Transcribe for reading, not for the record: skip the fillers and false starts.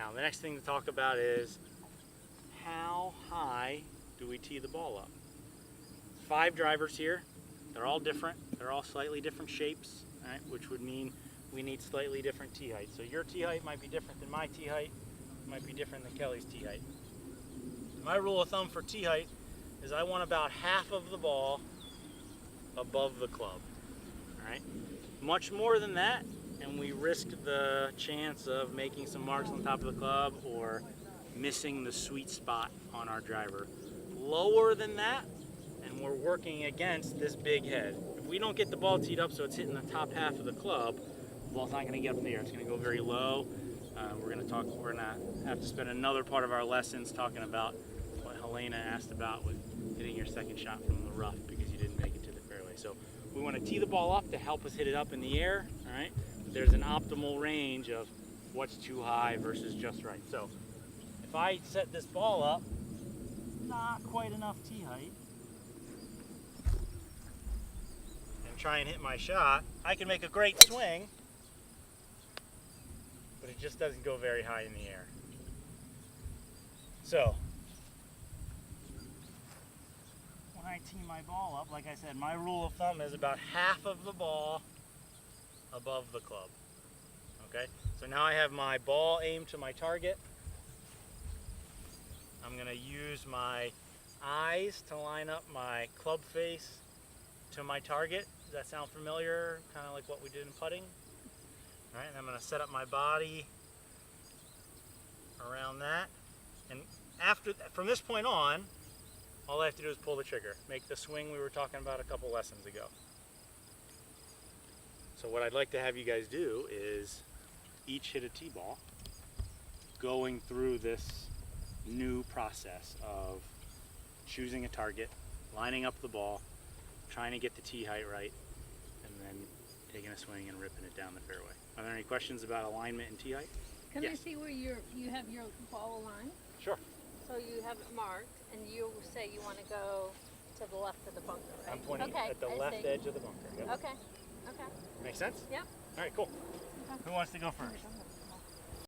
Now, the next thing to talk about is how high do we tee the ball up? 5 drivers here. They're all different. They're all slightly different shapes, right? Which would mean we need slightly different tee height. So your tee height might be different than my tee height, might be different than Kelly's tee height. My rule of thumb for tee height is I want about half of the ball above the club, all right? Much more than that, and we risk the chance of making some marks on top of the club or missing the sweet spot on our driver. Lower than that, and we're working against this big head. If we don't get the ball teed up so it's hitting the top half of the club, the ball's not going to get up in the air. It's going to go very low. We're going to have to spend another part of our lessons talking about what Helena asked about with hitting your second shot from the rough because you didn't make it to the fairway. So we want to tee the ball up to help us hit it up in the air, all right? There's an optimal range of what's too high versus just right. So if I set this ball up, not quite enough tee height, and try and hit my shot, I can make a great swing, but it just doesn't go very high in the air. So when I tee my ball up, like I said, my rule of thumb is about half of the ball above the club. Okay, so now I have my ball aimed to my target. I'm going to use my eyes to line up my club face to my target. Does that sound familiar? Kind of like what we did in putting? All right, and I'm going to set up my body around that. And from this point on, all I have to do is pull the trigger, make the swing we were talking about a couple lessons ago. So what I'd like to have you guys do is each hit a tee ball, going through this new process of choosing a target, lining up the ball, trying to get the tee height right, and then taking a swing and ripping it down the fairway. Are there any questions about alignment and tee height? Can Yes. I see where you have your ball aligned? Sure. So you have it marked, and you say you want to go to the left of the bunker, right? I'm pointing okay, at the I left see. edge of the bunker. Yep. Okay. Okay. Make sense? Yep. All right, cool. Okay. Who wants to go first?